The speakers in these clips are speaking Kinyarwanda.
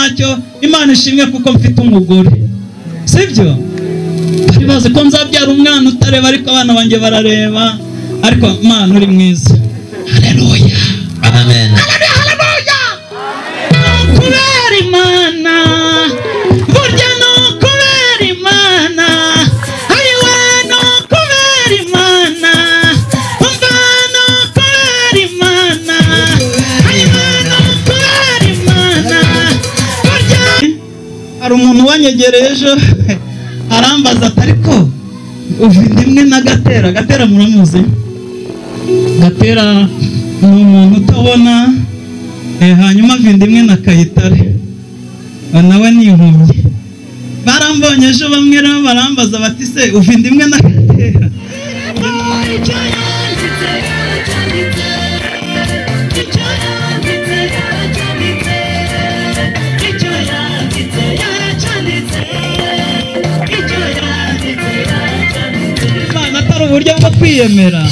ntacyo, Imana ishimwe kuko mfite umugore, sibyo? Bari bazi ko nzabyara umwana utareba, ariko abana banjye barareba, ariko Imana uri mwiza. Haleluya, Amen. haleluya. Kubera Imana, burya no kubera Imana, ayiwe no kubera Imana, umva no kubera Imana, ayiwe no kubera Imana. Burya hari umuntu wanyegereye ejo arambaza ati ariko ufite imwe na Gatera. Gatera muramuzi? Gatera ni umuntu utabona, hanyuma vinda imwe na Kayitare nawe ni impumyi. Barambonye ejo bamwe rero barambaza bati se ufite imwe na Gatera? Imana atari uburyo bwo kwiyemera.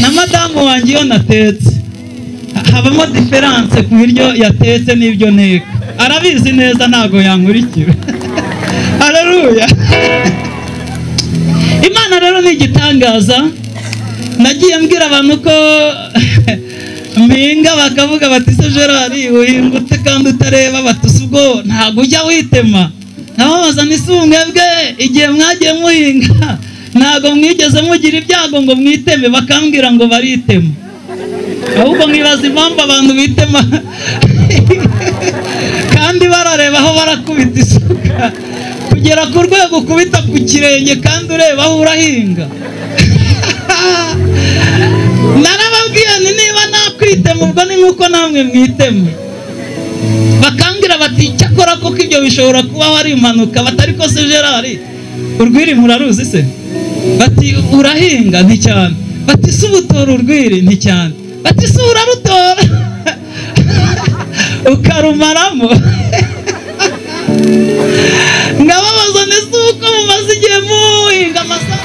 Na madamu wanjye iyo natetse habamo diferanse ku biryo yatetse n'ibyo nteka, arabizi neza, ntago yankurikira. Haleluya. Imana rero ni igitangaza. Nagiye mbwira abantu ko mpinga, bakavuga bati se Gerard uhinga ute kandi utareba? Bati ubwo ntago ujya witema. Nababaza ni mwebwe igihe mwagiye muhinga ntago mwigeze mugira ibyago ngo mwiteme? Bakambwira ngo baritema. Ahubwo mwibaza impamvu abantu bitema kandi barareba aho barakubita isuka, kugera ku rwego ukubita ku kirenge kandi ureba aho urahinga. Narababwiye ni niba nakwitema ubwo ni nkuko namwe mwitema. Bakambwira bati cyakora koko ibyo bishobora kuba ari impanuka. Batari ko se Gerard urwiri muraruzi se? Bati urahinga? Nti cyane. Bati se ubutora urwiri? Nti cyane. Bati se urarutora ukarumaramo? Ngababaza ni se uko mumaze igihe muhinga amasaha.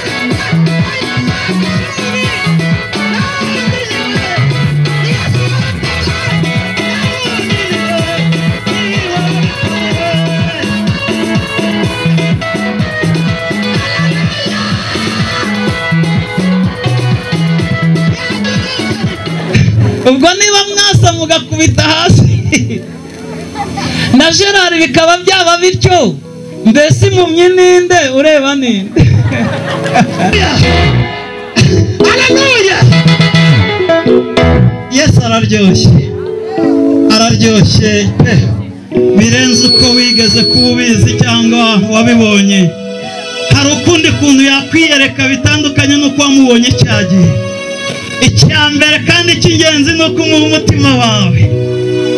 Ubwo niba mwasa mugakubita hasi na Gerard bikaba byaba bityo, mbese impumyi ninde ureba ninde? Haleluya. Yesu araryoshye birenze uko wigeze kubizi cyangwa wabibonye. Hari ukundi kuntu yakwiyereka bitandukanye nuko wamubonye cyagiye. Icyambere kandi cy'ingenzi no kumuha umutima wawe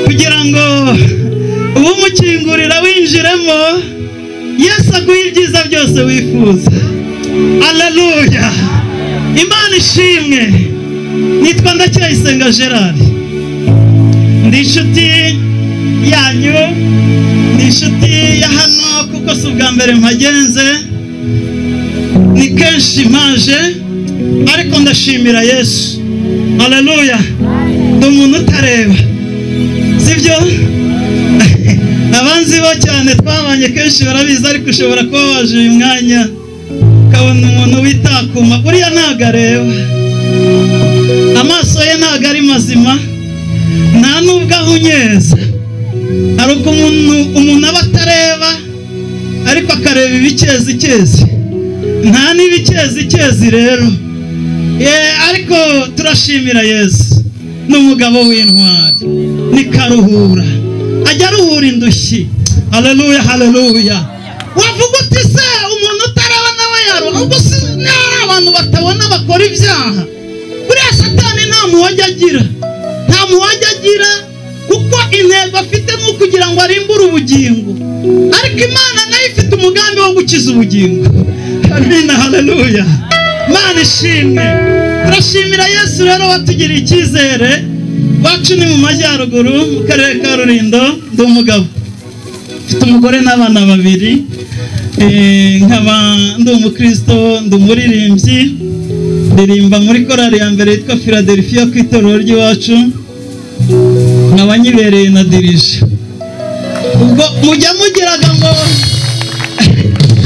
kugira ngo ubumukingurira winjiremo, Yesu aguha ibyiza byose wifuza. Haleluya. Imana ishimwe. Nitwa Ndacyayisenga Gerard, ndi inshuti yanyu, ndi inshuti ya hano kuko si ubwa mbere mpagenze, ni kenshi maje, ariko ndashimira Yesu. Haleluya. Ndi umuntu utareba, sibyo? Abanzi bo cyane twabanye kenshi barabizi, ariko ushobora kuba waje uyu mwanya ukabona umuntu witakuma, buriya ntago areba, amaso ye ntago ari mazima, nta nubwo ahunyeza. Hari uko umuntu aba atareba ariko akareba ibikezi, nta n'ibikezi rero. Ariko turashimira Yesu, n'umugabo w'intwari, ni karuhura, ajya aruhura indushyi. Haleluya, haleluya. Wavuga uti se umuntu utareba nawe yaruha? Ubwo si abantu batabona bakora ibyaha? Buriya Satani nta muhojya agira, kuko intego afite ni ukugira ngo arimbure ubugingo, ariko Imana nayo ifite umugambi wo gukiza ubugingo. Amina, haleluya. Imana ishimwe. Turashimira Yesu rero watugiriye icyizere. Wacu ni mu majyaruguru mu karere ka Rulindo. Ndi umugabo, mfite umugore n'abana babiri, nkaba ndi umukristo, ndi umuririmbyi, ndirimba muri korali ya mbere yitwa Philadelphia ku itorero ry'iwacu, nkaba nyibereye na dirije. ubwo mujya mugiraga ngo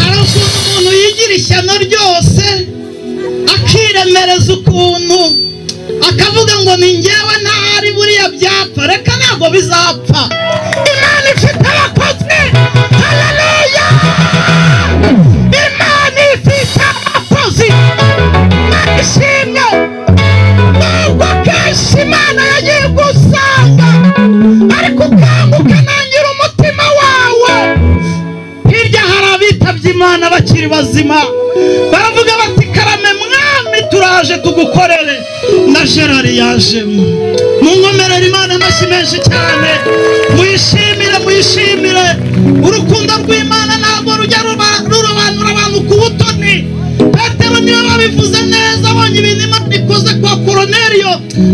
hari ukuntu umuntu yigira ishyano ryose akiremereza ukuntu akavuga ngo ni njyewe ntari buriya byapfa. Reka ntabwo bizapfa. Imana ifite abakozi. Haleluya! Imana ifite abakozi. Ishimwe nubwo kenshi Imana yagiye gusanga ariko ukanguka nangira umutima wawe. Hirya hari abitabye Imana bakiri bazima baravuga bati karame mwami turaje tugukorere. Na Gerard yajemo. Munkomerere Imana amashyi menshi cyane. Muyishimire urukundo rw'Imana ntabwo rujya rurobanura abantu ku butoni. Petero niwe babivuze neza abonye ibintu Imana ikoze kwa Koroneliyo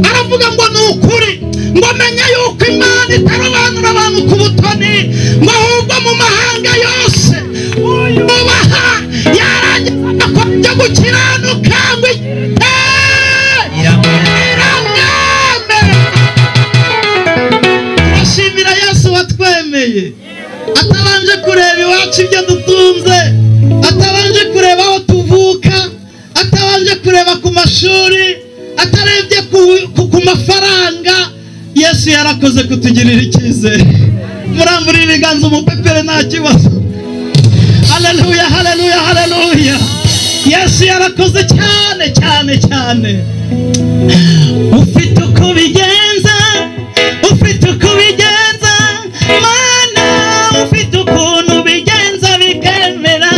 aravuga ngo ni ukuri ngo menye yuko Imana itarobanura abantu ku butoni ngo ahubwo mu mahanga yose uyubaha yarangiza akajya gukiranuka ngo turashimira Yesu watwemeye atabanje kureba iwacu ibyo dutunze, atabanje kureba aho tuvuka, atabanje kureba ku mashuri, atarebye ku mafaranga. Yesu yarakoze kutugirira icyizere. Murambura ibiganza umupepere nta kibazo. Haleluya, haleluya, haleluya. Yesu yarakoze cyane cyane cyane. Ufite uko bigenza, ufite uko bigenza Mana, ufite ukuntu bigenza bikemera.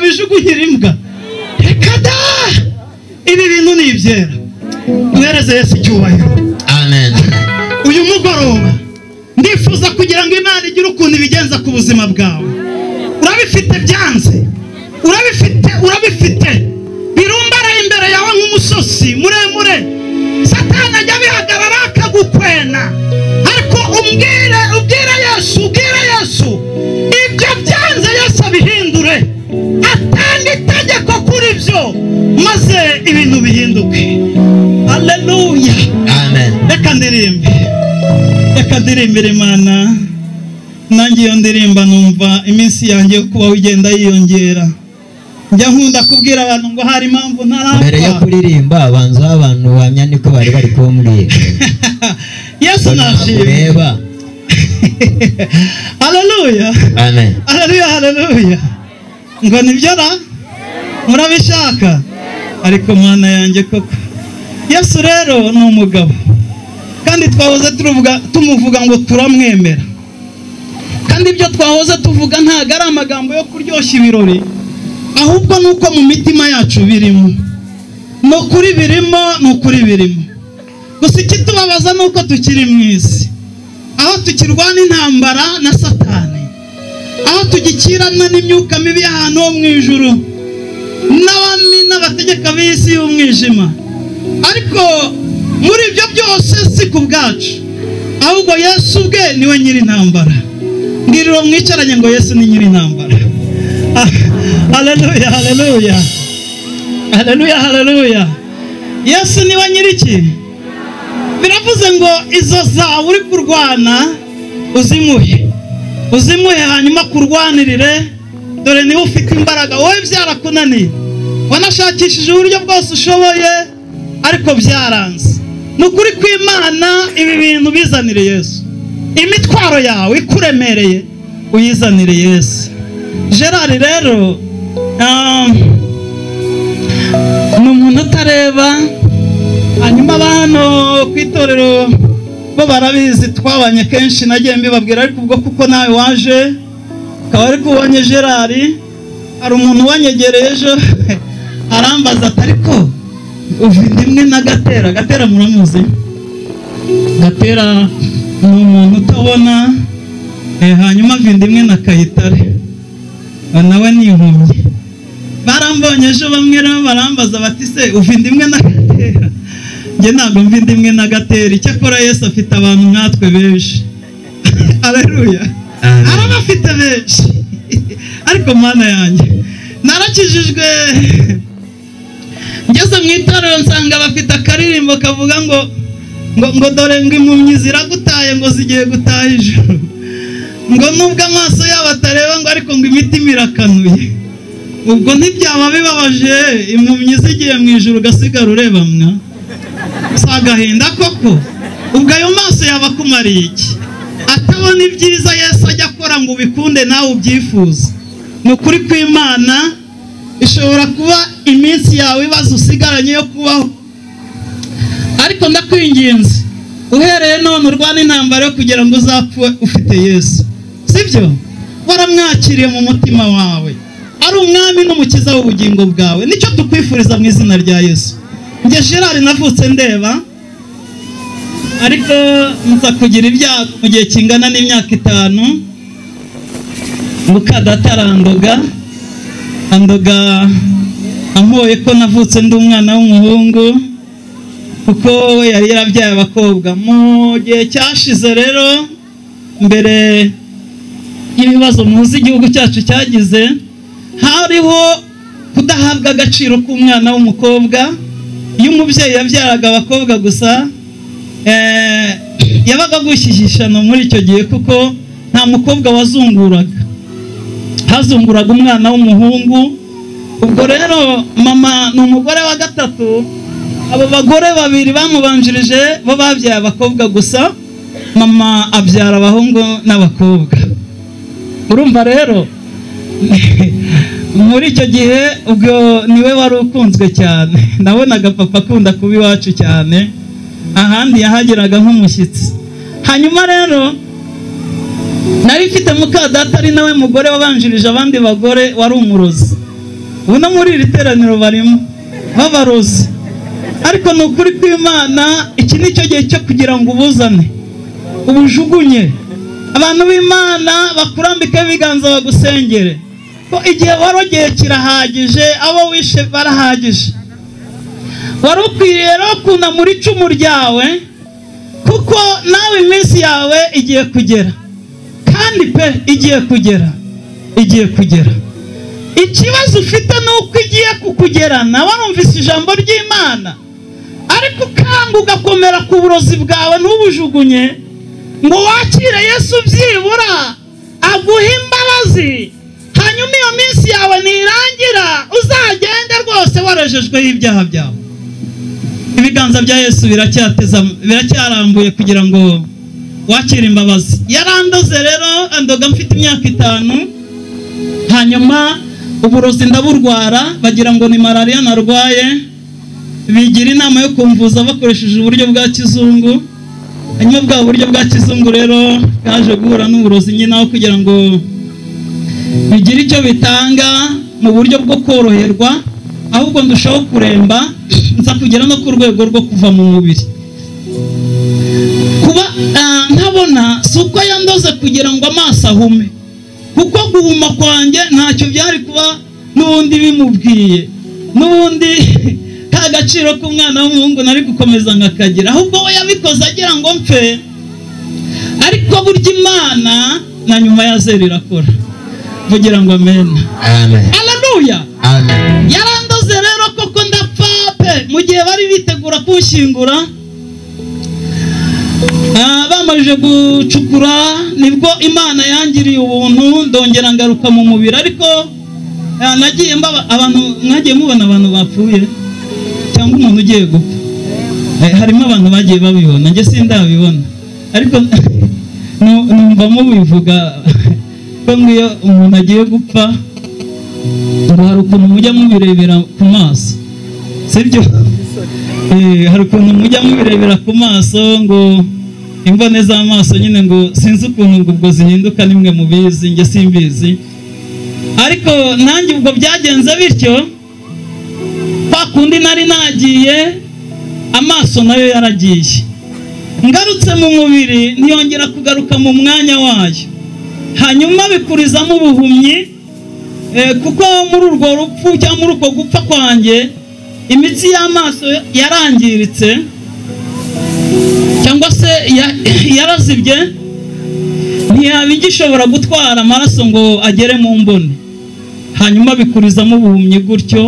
bijugunyira imbwa. Reka da, ibi bintu ni ibyera. Duhereze Yesu icyubahiro. Amen. uyu mugoroba ndifuza kugira ngo Imana igire ukuntu ibigenza ku buzima bwawe. Urabifite byanze, urabifite birumbaraye imbere yawe nk'umusozi muremure. Satani ajya bihagarara akagukwena, ariko ubwire Yesu ibyo byanze Yesu abihindure, atanga itegeko kuri byo maze ibintu bihinduke. Haleluya, amen. Reka ndirimbire Imana. Nanjye iyo ndirimba numva iminsi yanjye yo kuba wigenda yiyongera. Njya nkunda kubwira abantu ngo hari impamvu ntarapfa. Mbere yo kuririmba abanza abantu bamya niko bari kumbwira. Yesu nashimye. Haleluya, amen. Haleluya. Ngo nibyo ra murabishaka, ariko Mana yanjye koko Yesu rero ni umugabo, kandi twahoze tumuvuga ngo turamwemera. Kandi ibyo twahoze tuvuga ntago ari amagambo yo kuryoshya ibirori, ahubwo nuko mu mitima yacu birimo. Nukuri birimo. Gusa ikitubabaza nuko tukiri mu isi, aho tukirwana intambara na Satani, aho tugikirana n'imyuka mibi y'ahantu ho mu ijuru n'abami n'abategeka b'isi y'umwijima. Ariko muri ibyo byose si ku bwacu, ahubwo Yesu ubwe niwe nyiri intambara. Ngiriro mwicaranye ngo Yesu ni nyiri intambara. Haleluya. Yesu niwe nyiri iki? Biravuze ngo izo zawe uri kurwana uzimuhe hanyuma kurwanirire, dore niwe ufite imbaraga. Wowe byarakunaniye, wanashakishije uburyo bwose ushoboye ariko byaranze. Nukuri kw'Imana ibi bintu bizanire Yesu. Imitwaro yawe ikuremereye uyizanire Yesu. Gerard rero ni umuntu utareba. Hanyuma abantu ku itorero bo barabizi, twabanye kenshi nagiye mbibabwira, ariko ubwo kuko nawe waje ukaba ari kubonye Gerard, hari umuntu wanyegereye ejo arambaza ati ariko uvindimwe na Gatera muramuzi? Gatera ni umuntu utabona, hanyuma vindimwe na Kayitare nawe ni impumyi. Barambonye ejo bamwe rero barambaza bati se uvindimwe na Gatera? Njye ntabwo mvindimwe na Gatera, icyakora Yesu afite abantu nkatwe benshi. Haleluya, arabafite benshi. Ariko Mana yanjye narakijijwe, ngeze mu itorero nsanga bafite akaririmbo kavuga ngo dore ngo impumyi ziragutaye ngo zigiye gutaha ijuru, ngo nubwo amaso yabo atareba ngo ariko ngo imitima irakanuye. Ubwo ntibyaba bibabaje impumyi zigiye mu ijuru ugasigara ureba mwa? Si agahinda koko? Ubwo ayo maso yaba akumariye iki? Atabona ibyiza Yesu ajya akora ngo ubikunde nawe ubyifuza. Ni ukuri kw'Imana ishobora kuba iminsi yawe ibaza usigaranye yo kubaho, ariko ndakwinginze uhereye none urwane intambara yo kugira ngo uzapfe ufite Yesu. Sibyo? Waramwakiriye mu mutima wawe, ari umwami n'umukiza w'ubugingo bwawe. Nicyo tukwifuriza mu izina rya Yesu. Njye Gerard navutse ndeba, ariko nza kugira ibyago mu gihe kingana n'imyaka 5. Mukadata arandoga ampoye ko navutse ndi umwana w'umuhungu, kuko we yari yarabyaye abakobwa. Mu gihe cyashize rero, mbere y'ibibazo muzi igihugu cyacu cyagize, hariho kudahabwa agaciro k'umwana w'umukobwa. Iyo umubyeyi yabyaraga abakobwa gusa, yabaga gushyishyishano muri icyo gihe, kuko nta mukobwa wazunguraga, hazunguraga umwana w'umuhungu. Ubwo rero mama ni umugore wa gatatu, abo bagore babiri bamubanjirije bo babyaye abakobwa gusa, mama abyara abahungu n'abakobwa. Urumva rero muri icyo gihe ubwo niwe wari ukunzwe cyane. Nabonaga papa akunda kuba iwacu cyane, ahandi yahageraga nk'umushyitsi. Hanyuma rero nari mfite mukadata ari nawe mugore wabanjirije abandi bagore, wari umurozi. Ubu no muri iri teraniro barimo babarozi. Ariko ni ukuri kw'Imana iki nicyo gihe cyo kugira ngo ubuzane. ubujugunye. Abantu b'Imana bakurambike ibiganza bagusengere ko igihe warogeye kirahagije, abo wishe barahagije. Wari ukwiriye rero kunamura icumu ryawe, kuko nawe iminsi yawe igiye kugera, kandi pe igiye kugera. Ikibazo ufite nuko igiye kukugerana. Warumvise ijambo ry'Imana, ariko ukanga ugakomera ku burozi bwawe ntubujugunye ngo wakire Yesu, byibura aguha imbabazi, hanyuma iyo minsi yawe nirangira uzagende rwose warejejweho ibyaha byawe. Ibiganza bya Yesu biracyarambuye kugira ngo wakire imbabazi. Yarandoze rero, andoga mfite imyaka 5, hanyuma uburozi ndaburwara, bagira ngo ni malaria narwaye, bigira inama yo kumvuza bakoresheje uburyo bwa kizungu. Hanyuma bwa buryo bwa kizungu rero kaje guhura n'uburozi nyine, aho kugira ngo bigira icyo bitanga mu buryo bwo koroherwa, ahubwo ndushaho kuremba, nza kugera no ku rwego rwo kuva mu mubiri. Kuba ntabona si uko yandoze kugira ngo amaso ahume, kuko guhuma kwanjye ntacyo byari kuba n'ubundi bimubwiye, n'ubundi ka gaciro k'umwana w'umuhungu nari gukomeza nkakagira, ahubwo we yabikoze agira ngo mpfe. Ariko burya Imana na nyuma ya zero irakora. Vugira ngo amen. Haleluya. Yarandoze rero koko ndapfa pe, mu gihe bari bitegura kunshyingura. Bamarije gucukura nibwo Imana yangiriye ubuntu, ndongera ngaruka mu mubiri. Ariko nagiye abantu, mwagiye mubona abantu bapfuye cyangwa umuntu ugiye gupfa? Harimo abantu bagiye babibona, njye sindabibona, ariko numva mubivuga ko iyo umuntu agiye gupfa ngo hari ukuntu mujya mubirebera ku maso, sibyo? Hari ukuntu mujya mubirebera ku maso, ngo imbone z'amaso nyine, ngo sinzi ukuntu ngo ubwo zihinduka, nimwe mubizi, njye simbizi. Ariko nanjye ubwo byagenze bityo, kwa kundi nari nagiye, amaso nayo yaragiye. Ngarutse mu mubiri ntiyongera kugaruka mu mwanya wayo, hanyuma bikurizamo ubuhumyi, kuko muri urwo rupfu cyangwa muri uko gupfa kwanjye imitsi y'amaso yarangiritse, cyangwa se yarazibye, ntiyaba igishobora gutwara amaraso ngo agere mu mbone. Hanyuma bikurizamo ubuhumyi gutyo.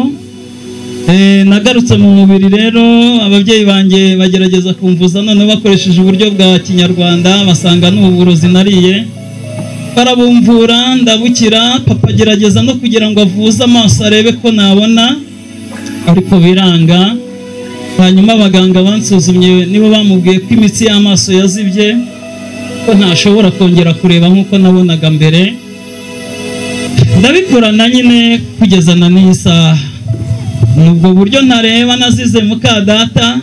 Nagarutse mu mubiri rero, ababyeyi banjye bagerageza kumvuza none bakoresheje uburyo bwa kinyarwanda, basanga n'uburozi nariye, barabumvura ndabukira. Papa agerageza no kugira ngo avuze amaso arebe ko nabona, ariko biranga. Hanyuma abaganga bansuzumye nibo bamubwiye ko imitsi y'amaso yazibye, ko ntashobora kongera kureba nk'uko nabonaga mbere. Ndabikorana nyine kugeza na n'iyi saha. Nubwo buryo ntareba nazize muka data,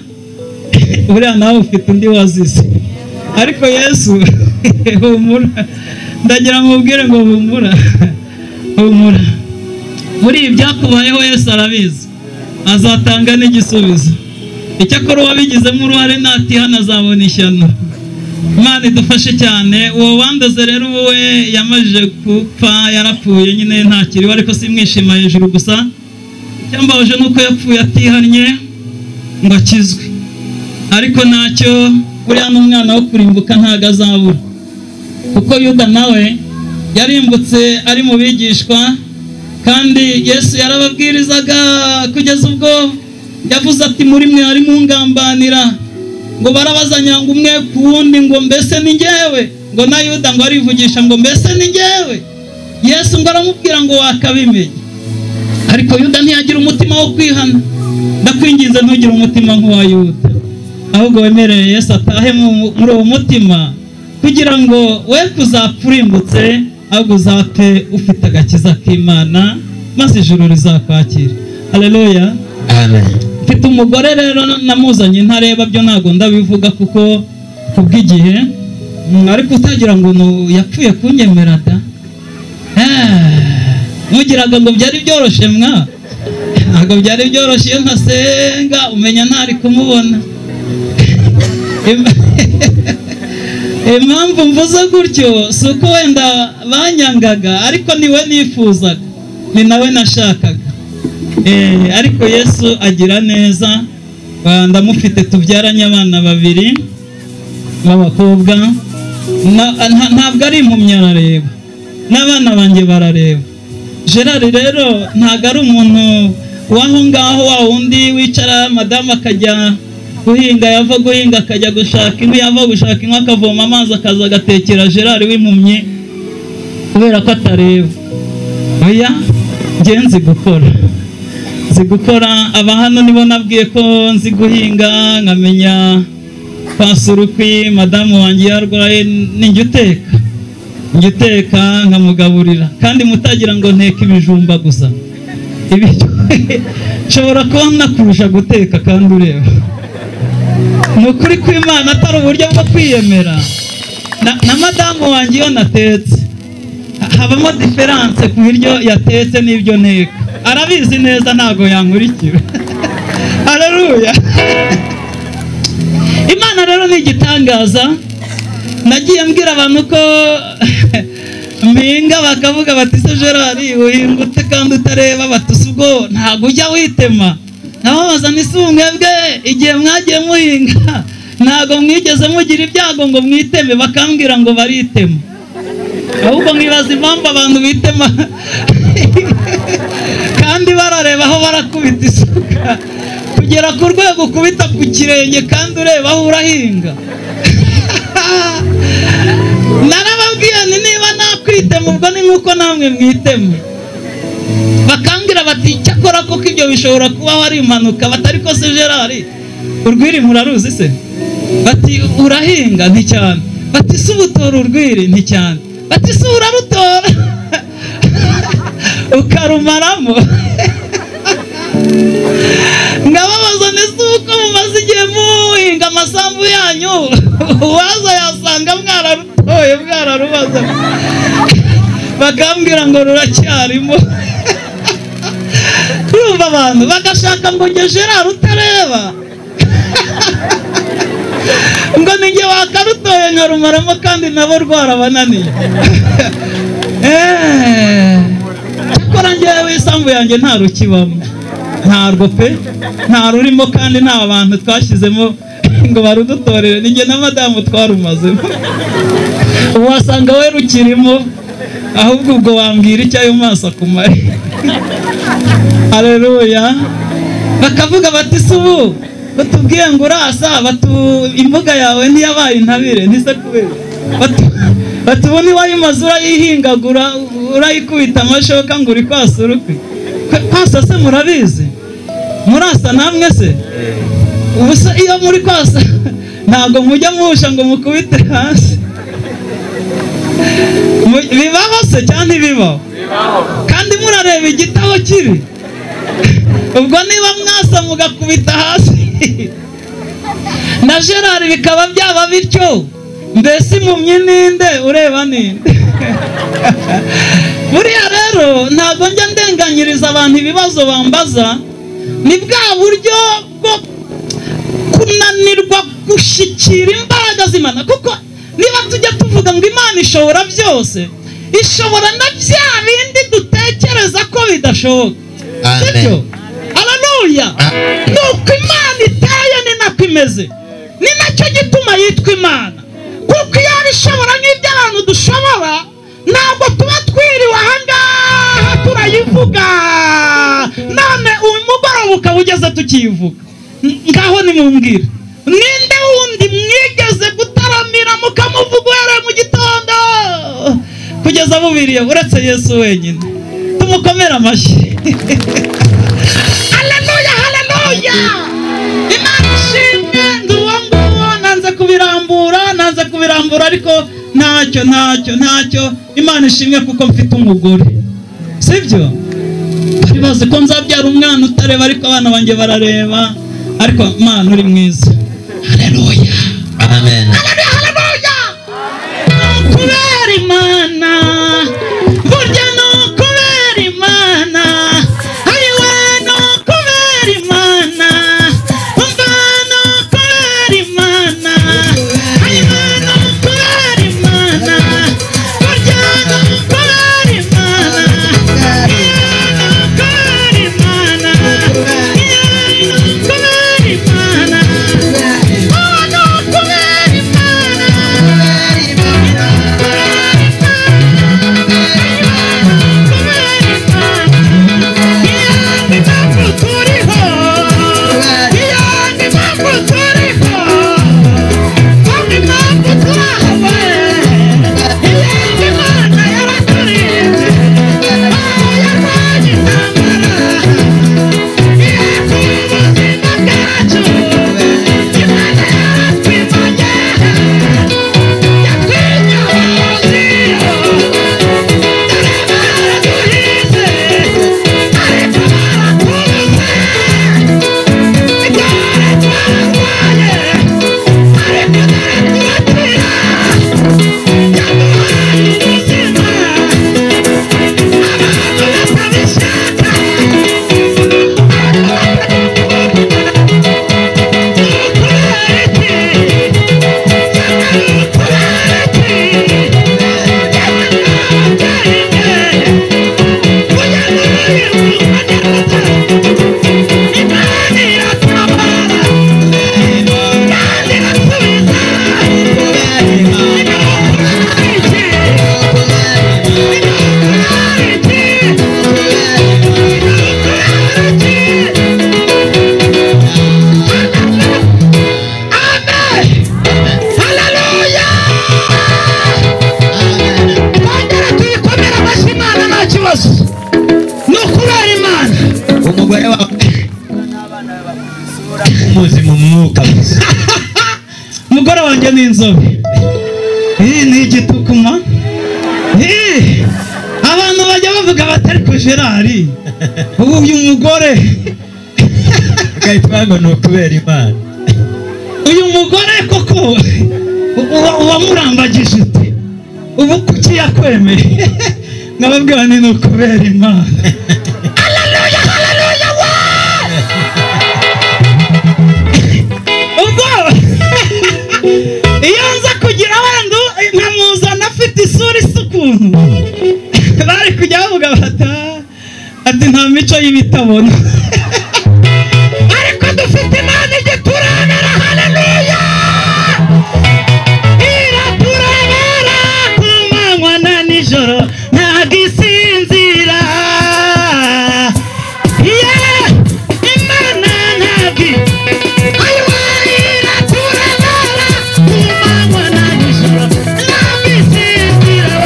uriya nawe ufite undi wazize, ariko Yesu humura, ndagira mubwire ngo humura. Muri ibyakubayeho Yesu arabizi, azatanga n'igisubizo. Icyakora uwabigizemo uruhare natihana azabona ishyano. Imana idufashe cyane. Uwo wandoze rero wowe yamajije gupfa, yarapfuye nyine ntakiriho, ariko simwishima hejuru gusa. Cyambaje nuko yapfuye atihannye ngo akizwe, ariko ntacyo, buriya n'umwana wo kurimbuka ntago azabura, kuko Yuda nawe yarimbutse ari mu bigishwa, kandi Yesu yarababwirizaga kugeza ubwo yavuze ati muri mwe hari mungambanira, ngo barabazanya ngo umwe ku wundi ngo mbese ni njyewe, ngo na Yuda ngo arivugisha ngo mbese ni njyewe. Yesu ngo aramubwira ngo wakabimenye, ariko Yuda ntiyagira umutima wo kwihana. Ndakwinginze ntugire umutima nk'uwa Yuda, ahubwo wemerere Yesu atahe muri uwo mutima, kugira ngo we kuzapfa urimbutse, ahubwo uzapfe ufite agakiza k'Imana, maze ijuru rizakwakira. Haleluya. Amen. Mfite umugore rero namuzanye ntareba, byo ntago ndabivuga kuko kubw'igihe, ariko utagira ngo yapfuye kunyemera da. Mugiraga ngo byari byoroshye mwa, ntabwo byari byoroshye. Iyo ntasenga umenya ntari kumubona. impamvu mvuze gutyo si uko wenda banyangaga, ariko niwe nifuzaga, ni nawe nashakaga. Ariko Yesu agira neza, ndamufite, tubyaranye abana 2 b'abakobwa. Ntabwo ari impumyi, arareba, n'abana banjye barareba. Gerard rero ntabwo ari umuntu waho ngaho, wa wundi wicara madamu akajya guhinga, yava guhinga akajya gushaka inkwi, yava gushaka inkwi akavoma amazi akaza agatekera Gerard w'impumyi kubera ko atareba. Oya, njye nzi gukora. Aba hano nibo nabwiye ko nzi guhinga, nkamenya kwasura ukwi. Madamu wanjye yarwaye, ninjye uteka nkamugaburira, kandi mutagira ngo nteke ibijumba gusa. Nshobora kuba nakurusha guteka kandi ureba. Ni ukuri kw'Imana, atari uburyo bwo kwiyemera. Na madamu wanjye iyo natetse habamo diferanse ku biryo yatetse n'ibyo nteka. Arabizi neza, ntago yankurikira. Haleluya. Imana rero ni igitangaza. Nagiye mbwira abantu ko mpinga, bakavuga bati se Gerard uhinga ute kandi utareba? Batusi ubwo ntago ujya witema. Nababaza nisi mwebwe igihe mwagiye muhinga ntago mwigeze mugira ibyago ngo mwiteme? Bakambwira ngo baritema. Ahubwo mwibaza impamvu abantu bitema kandi barareba aho barakubita isuka, kugera ku rwego ukubita ku kirenge kandi ureba aho urahinga. Narababwiye ni niba nakwitema ubwo ni nk'uko namwe mwitema. Bakambwira bati cyakora koko ibyo bishobora kubaho ari impanuka. Batari ko se Gerard urwiri muraruzi se? Bati urahinga? Nti cyane. Bati se ubutora urwiri? Nti cyane. Bati se urarutora ukarumaramo? Ngababaza nese uko mumaze igihe muhinga amasambu yanyu, uwaza yasanga mwararutoye, mwararubaza. Bakambwira ngo ruracyarimo. Urumva abantu bagashaka ngo nge Gerard utareba ngo ninjye wakarutoye nkarumaramo kandi nabo rwarabananiye. Cyakora njyewe isambu yanjye nta rukibamo, ntarwo pe, nta rurimo, kandi nta bantu twashyizemo ngo barudutorere. Ninjye na madamu twarumazemo. Ubu wasanga we rukirimo, ahubwo ubwo wambwira icyo ayo maso akumare. Haleluya. Bakavuga bati se ubu batubwiye ngo urasa, imbuga yawe ntiyabaye intabire, ntise kubera. Bati ubu niwayimaze urayihingagura, urayikubita amashoka ngo uri kwasura ukwi. Kwasa se murabizi? Murasa namwe se? Ubu se iyo muri kwasa ntabwo mujya muhusha ngo mukubite hasi? Bibaho se cyangwa ntibibaho? Kandi murareba igitabo kiri. Ubwo niba mwasa mugakubita hasi na Gerard bikaba byaba bityo, mbese impumyi ninde ureba ninde? Buriya rero ntabwo njya ndenganyiriza abantu ibibazo bambaza, ni bwa buryo bwo kunanirwa gushyikira imbaraga z'Imana. Kuko niba tujya tuvuga ngo Imana ishobora byose, ishobora na bya bindi dutekereza ko bidashoboka. Sibyo? Haleluya. Nuko Imana iteye ni nako imeze, ni nacyo gituma yitwa Imana. Kuko iyo ishobora n'ibyo abantu dushobora, ntabwo tuba twiriwe ahangaha turayivuga, none uyu mugoroba ukaba ugeze tukiyivuga. Ngaho nimumbwire, ninde wundi mwigeze gutaramira mukamuvuga uhereye mu gitondo kugeza bubiriye uretse Yesu wenyine? Tumukomere amashyi. Haleluya, haleluya. Imana ishimwe. Nduwo nanze kubirambura ariko ntacyo. Imana ishimwe kuko mfite umugore, sibyo? Bari bazi ko nzabyara umwana utareba, ariko abana banjye barareba. Ariko Imana uri mwiza. Haleluya, amen. Haleluya, haleluya. Kubera Imana, burya no kubera Imana, ayiwe no kubera Imana, umva no kubera Imana, ayiwe no kubera inzobe ni igitukuma abantu bajya bavuga batari ko Gerard ubu uyu mugore ukayitwa ngo ni ukubera Imana uyu mugore koko wamurambagije ute ubu kuki yakwemeye nkababwira ni ukubera Imana haleluya haleluya wa ubwo iyo nza kugira wenda nkamuzana afite isura isa ukuntu bari kujya bavuga ati nta mico y'ibitabona ariko dufite Imana igituranira haleluya iraturabera ku manywa na nijoro ntabwo isinzira Imana ntabwo iraturabera ku manywa na nijoro ntabwo isinzira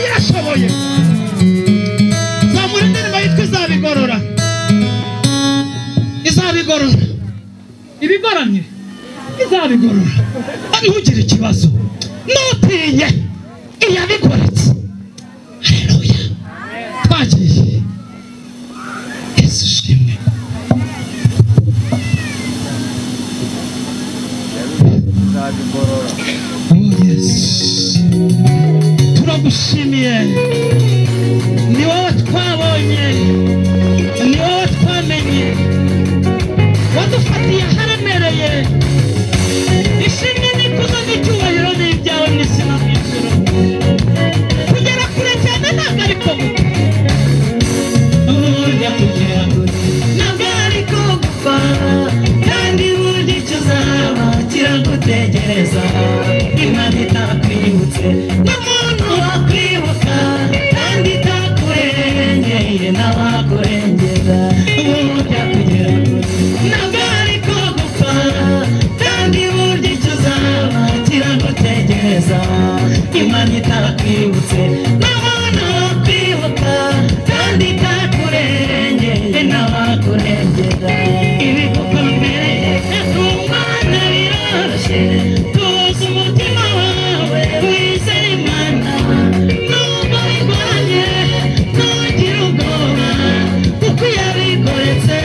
irashoboye zamura indirimbo yitwa izabigorora ibigoramye izabigorora ntugire ikibazo ntutinye iyabigoretse haleluya twagiye Yesu shimwe turagushimiye ni wowe twabonye ni wowe twamenye wadufatiye aharemereye ishimwe n'ikuzo n'icyubahiro ni ibyawe n'isi no mu ijuru kugera kure cyane ntabwo ari ko burya kugera kure ntabwo ari ko gupfa kandi burya icyo uzaba kiragutegereza Imana itakwibutse n'umuntu wakwibuka kandi itakurengeye n'abakurengera burya kugera kure ntabwo ari ko gupfa kandi burya icyo uzaba kiragutegereza Imana itakwibutse n'umuntu wakwibuka kandi itakurengeye n'abakurengera ibigukomereye ku Mana biroroshye tuzi umutima wawe wizera Imana nubwo bigoranye ntugire ubwoba kuko yabigoretse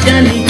ibyandika